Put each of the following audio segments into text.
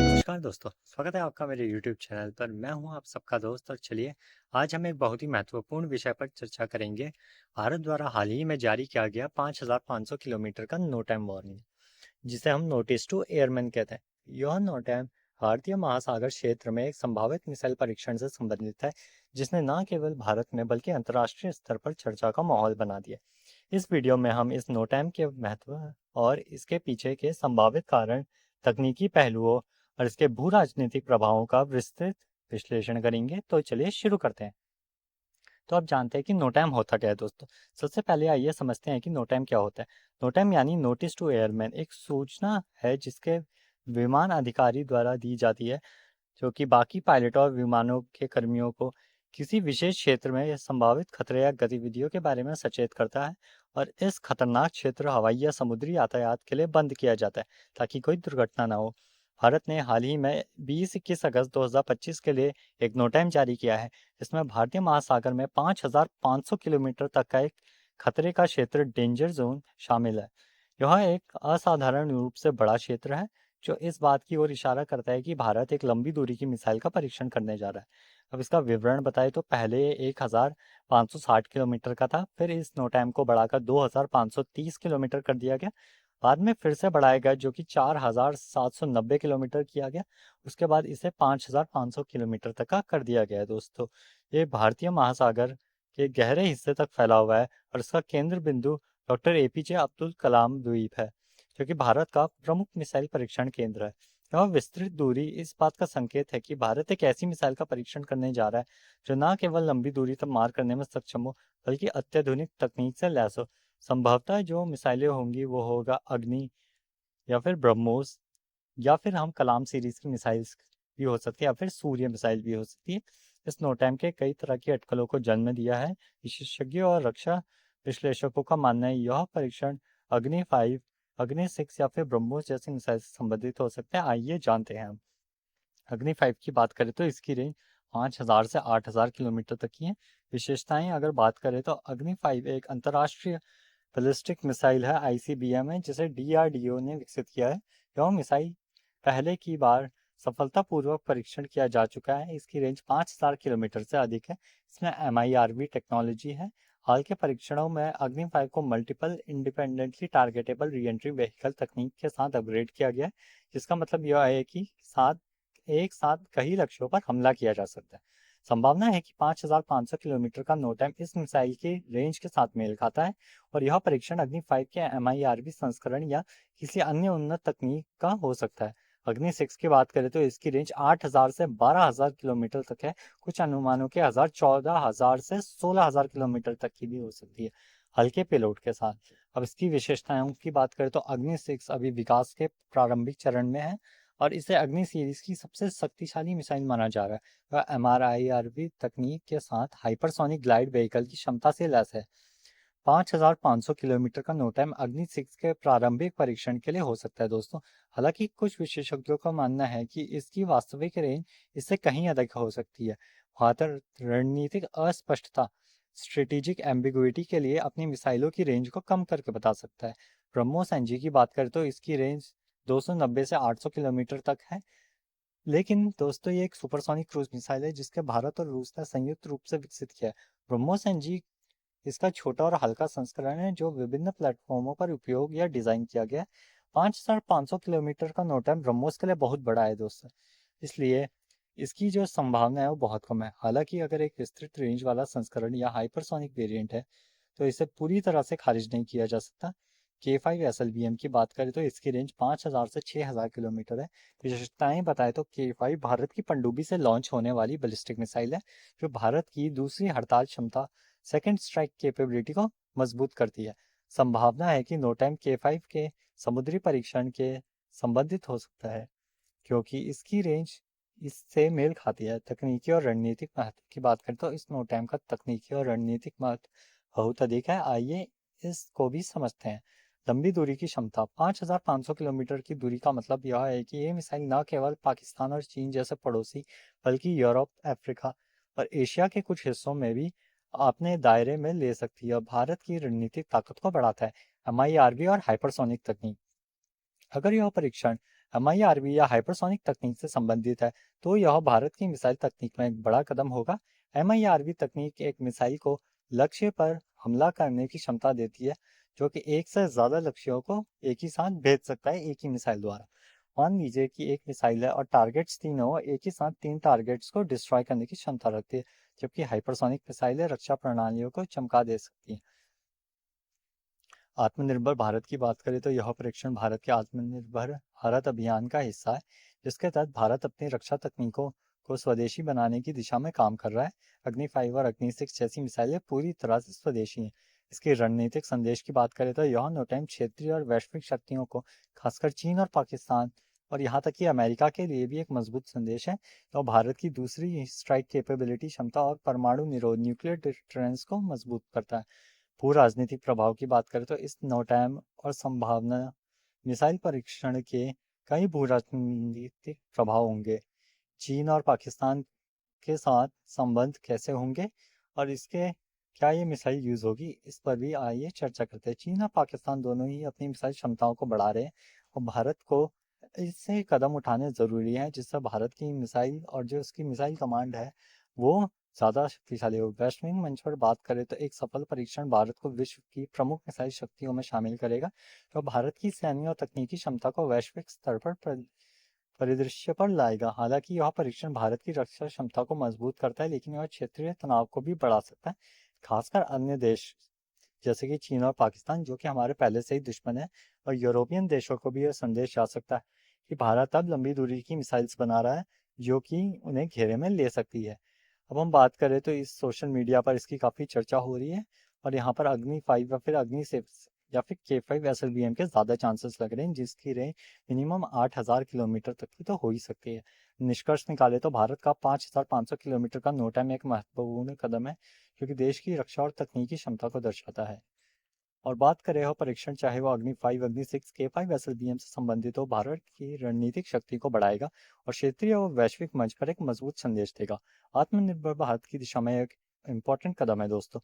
नमस्कार दोस्तों, स्वागत है आपका मेरे YouTube चैनल पर। मैं हूं आप सबका दोस्त और चलिए आज हम एक बहुत ही महत्वपूर्ण विषय पर चर्चा करेंगे। भारत द्वारा हाल ही में जारी किया गया 5,500 किलोमीटर का नो टाइम वार्निंग, जिसे हम नोटिस टू एयरमैन कहते हैं। यह नो टाइम भारतीय महासागर क्षेत्र में एक संभावित मिसाइल परीक्षण से संबंधित है, जिसने न केवल भारत में बल्कि अंतर्राष्ट्रीय स्तर पर चर्चा का माहौल बना दिया। इस वीडियो में हम इस नो टाइम के महत्व और इसके पीछे के संभावित कारण, तकनीकी पहलुओं और इसके भू राजनीतिक प्रभावों का विस्तृत विश्लेषण करेंगे। तो चलिए शुरू करते हैं। तो आप जानते हैं कि नो टाइम होता क्या है दोस्तों। सबसे पहले आइए समझते हैं कि नो टाइम क्या होता है। नो टाइम यानी नोटिस टू एयरमैन, एक सूचना है जिसके विमान अधिकारी द्वारा दी जाती है, जो कि बाकी पायलटों और विमानों के कर्मियों को किसी विशेष क्षेत्र में संभावित खतरे या गतिविधियों के बारे में सचेत करता है। और इस खतरनाक क्षेत्र हवाई या समुद्री यातायात के लिए बंद किया जाता है, ताकि कोई दुर्घटना ना हो। भारत ने हाल ही में 20-21 अगस्त 2025 के लिए एक नो टाइम जारी किया है। इसमें भारतीय महासागर में 5,500 किलोमीटर तक का एक खतरे का क्षेत्र, डेंजर जोन, शामिल है। यह एक असाधारण रूप से बड़ा क्षेत्र है, जो इस बात की ओर इशारा करता है कि भारत एक लंबी दूरी की मिसाइल का परीक्षण करने जा रहा है। अब इसका विवरण बताएं तो पहले 1,560 किलोमीटर का था, फिर इस नो टाइम को बढ़ाकर 2,530 किलोमीटर कर दिया गया। बाद में फिर से बढ़ाया गया, जो कि 4,790 किलोमीटर किया गया। उसके बाद इसे 5,500 किलोमीटर तक का कर दिया गया है दोस्तों। ये भारतीय महासागर के गहरे हिस्से तक फैला हुआ है और इसका केंद्र बिंदु डॉक्टर एपीजे अब्दुल कलाम द्वीप है, जो कि भारत का प्रमुख मिसाइल परीक्षण केंद्र है। यह विस्तृत दूरी इस बात का संकेत है कि भारत एक ऐसी मिसाइल का परीक्षण करने जा रहा है जो न केवल लंबी दूरी तक मार करने में सक्षम हो, बल्कि अत्याधुनिक तकनीक से लैस हो। संभवतः जो मिसाइलें होंगी वो होगा अग्नि, या फिर ब्रह्मोस, या फिर हम कलाम सीरीज की मिसाइल्स भी हो सकती है, या फिर सूर्य मिसाइल भी हो सकती है। इस नोटैम के कई तरह की अटकलों को जन्म दिया है। विशेषज्ञों और रक्षा विश्लेषकों का मानना है यह परीक्षण अग्नि 5, अग्नि 6 या फिर ब्रह्मोस जैसी मिसाइल से संबंधित हो सकते हैं। आइए जानते हैं हम। अग्नि 5 की बात करें तो इसकी रेंज 5,000 से 8,000 किलोमीटर तक की है। विशेषताएं अगर बात करें तो अग्नि 5 एक अंतर्राष्ट्रीय बैलिस्टिक मिसाइल है, आईसीबीएम है, जिसे डीआरडीओ ने विकसित किया है। यह मिसाइल पहले की बार सफलतापूर्वक परीक्षण किया जा चुका है। इसकी रेंज 5,000 किलोमीटर से अधिक है। इसमें एमआईआरवी टेक्नोलॉजी है। हाल के परीक्षणों में अग्नि 5 को multiple independently targetable re-entry vehicle तकनीक के साथ अपग्रेड किया गया है, जिसका मतलब यह है कि एक साथ कई लक्ष्यों पर हमला किया जा सकता है। संभावना है कि 5,500 किलोमीटर का नो टाइम इस मिसाइल की रेंज के साथ मेल खाता है, और यह परीक्षण अग्नि 5 के एमआईआरवी संस्करण या किसी अन्य उन्नत तकनीक का हो सकता है। अग्नि 6 की बात करें तो इसकी रेंज 8,000 से 12,000 किलोमीटर तक है। कुछ अनुमानों के 14,000 से 16,000 किलोमीटर तक की भी हो सकती है, हल्के पेलोड के साथ। अब इसकी विशेषताओं की बात करें तो अग्नि 6 अभी विकास के प्रारंभिक चरण में है, और इसे अग्नि सीरीज की सबसे शक्तिशाली मिसाइल माना जा रहा है। वह एमआरआईआरवी तकनीक के साथ हाइपरसोनिक ग्लाइड व्हीकल की क्षमता से लैस है। 5,500 किलोमीटर का नो टाइम अग्नि 6 के प्रारंभिक परीक्षण के लिए हो सकता है दोस्तों। हालांकि कुछ विशेषज्ञों का मानना है कि इसकी वास्तविक रेंज इससे कहीं अधिक हो सकती है। भारत रणनीतिक अस्पष्टता, स्ट्रेटेजिक एम्बिगुइटी के लिए अपनी मिसाइलों की रेंज को कम करके बता सकता है। ब्रह्मोस एनजी की बात करें तो इसकी रेंज 290 से 800 किलोमीटर तक है। लेकिन दोस्तों ये एक सुपरसोनिक क्रूज मिसाइल है जिसके भारत और रूस ने संयुक्त रूप से विकसित किया है। ब्रह्मोस एनजी इसका छोटा और हल्का संस्करण है, जो विभिन्न प्लेटफॉर्मों पर उपयोग या डिजाइन किया गया है। 5,500 किलोमीटर का नो टाइम ब्रह्मोस के लिए बहुत बड़ा है दोस्तों, इसलिए इसकी जो संभावना है वो बहुत कम है। हालांकि अगर एक विस्तृत रेंज वाला संस्करण या हाइपरसोनिक वेरिएंट है, तो इसे पूरी तरह से खारिज नहीं किया जा सकता। K5 SLBM की बात करें तो इसकी रेंज 5,000 से 6,000 किलोमीटर है। विशेषताएं बताएं तो K5 भारत की पनडुब्बी से लॉन्च होने वाली बैलिस्टिक मिसाइल है, जो भारत की दूसरी हड़ताल क्षमता, सेकेंड स्ट्राइक कैपेबिलिटी को मजबूत करती है। संभावना है कि नो टाइम K5 के समुद्री परीक्षण के संबंधित हो सकता है, क्योंकि इसकी रेंज इससे मेल खाती है। तकनीकी और रणनीतिक महत्व की बात करें तो इस नो टाइम का तकनीकी और रणनीतिक महत्व बहुत अधिक है। आइए इसको भी समझते हैं। लंबी दूरी की क्षमता, 5,500 किलोमीटर की दूरी का मतलब यह है कि ये मिसाइल न केवल पाकिस्तान और चीन जैसे पड़ोसी, बल्कि यूरोप, अफ्रीका और एशिया के कुछ हिस्सों में भी अपने दायरे में ले सकती है। भारत की रणनीतिक ताकत को बढ़ाता है। एमआईआरवी और हाइपरसोनिक तकनीक, अगर यह परीक्षण MIRV या हाइपरसोनिक तकनीक से संबंधित है तो यह भारत की मिसाइल तकनीक में एक बड़ा कदम होगा। MIRV तकनीक एक मिसाइल को लक्ष्य पर हमला करने की क्षमता देती है, जो कि एक से ज़्यादा लक्ष्यों को एक ही साथ भेज सकता है एक ही मिसाइल द्वारा। मान लीजिए कि एक मिसाइल है और टारगेट्स तीन हो, एक ही साथ तीन टारगेट्स को डिस्ट्रॉय करने की क्षमता रखती है, जबकि हाइपरसोनिक मिसाइलें रक्षा प्रणालियों को चमका दे सकती हैं। आत्मनिर्भर भारत की बात करें तो यह परीक्षण भारत के आत्मनिर्भर भारत अभियान का हिस्सा है, जिसके तहत भारत अपनी रक्षा तकनीकों को स्वदेशी बनाने की दिशा में काम कर रहा है। अग्नि 5 और अग्नि 6 जैसी मिसाइलें पूरी तरह से स्वदेशी हैं। इसके रणनीतिक संदेश की बात करें तो यह नोटैम क्षेत्रीय और वैश्विक शक्तियों को, खासकर चीन और पाकिस्तान और यहाँ तक कि अमेरिका के लिए भी एक मजबूत संदेश है। तो भारत की दूसरी स्ट्राइक कैपेबिलिटी क्षमता और परमाणु निरोध न्यूक्लियर डिटरेंस को मजबूत करता है। भू राजनीतिक प्रभाव की बात करें तो इस नौटैम और संभावना मिसाइल परीक्षण के कई भू राजनीतिक प्रभाव होंगे। चीन और पाकिस्तान के साथ संबंध कैसे होंगे और इसके क्या ये मिसाइल यूज होगी, इस पर भी आइए चर्चा करते हैं। चीन और पाकिस्तान दोनों ही अपनी मिसाइल क्षमताओं को बढ़ा रहे हैं और भारत को इससे कदम उठाने ज़रूरी हैं, जिससे भारत की मिसाइल और जो उसकी मिसाइल कमांड है वो ज़्यादा शक्तिशाली हो। वैश्विक मंच पर बात करें तो एक सफल परीक्षण भारत को विश्व की प्रमुख मिसाइल शक्तियों में शामिल करेगा, तो भारत की सैन्य और तकनीकी क्षमता को वैश्विक स्तर पर परिदृश्य पर लाएगा। हालांकि यह परीक्षण भारत की रक्षा क्षमता को मजबूत करता है, लेकिन यह क्षेत्रीय तनाव को भी बढ़ा सकता है, खासकर अन्य देश जैसे कि चीन और पाकिस्तान, जो कि हमारे पहले से ही दुश्मन है। और यूरोपियन देशों को भी यह संदेश जा सकता है कि भारत अब लंबी दूरी की मिसाइल्स बना रहा है, जो कि उन्हें घेरे में ले सकती है। अब हम बात करें तो इस सोशल मीडिया पर इसकी काफ़ी चर्चा हो रही है और यहाँ पर अग्नि 5 या फिर अग्नि 6 या फिर K5 SLBM के ज़्यादा चांसेस लग रहे हैं, जिसकी रेंज मिनिमम 8,000 किलोमीटर तक की तो हो ही सकती है। निष्कर्ष निकाले तो भारत का 5,500 किलोमीटर का नोटैम एक महत्वपूर्ण कदम है, क्योंकि देश की रक्षा और तकनीकी क्षमता को दर्शाता है। और बात करें हो परीक्षण, चाहे वो अग्नि 5 अग्नि 6 K5 SLBM से संबंधित हो, भारत की रणनीतिक शक्ति को बढ़ाएगा और क्षेत्रीय और वैश्विक मंच पर एक मजबूत संदेश देगा। आत्मनिर्भर भारत की दिशा में एक इम्पोर्टेंट कदम है दोस्तों।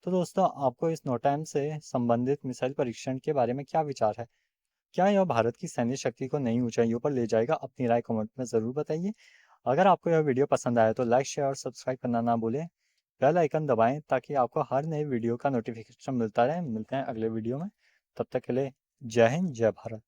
तो दोस्तों, आपको इस नोटैम से संबंधित मिसाइल परीक्षण के बारे में क्या विचार है? क्या यह भारत की सैन्य शक्ति को नई ऊंचाइयों पर ले जाएगा? अपनी राय कमेंट में ज़रूर बताइए। अगर आपको यह वीडियो पसंद आया तो लाइक शेयर और सब्सक्राइब करना ना भूलें। बेल आइकन दबाएं ताकि आपको हर नए वीडियो का नोटिफिकेशन मिलता रहे। मिलते हैं अगले वीडियो में। तब तक के लिए जय हिंद, जय भारत।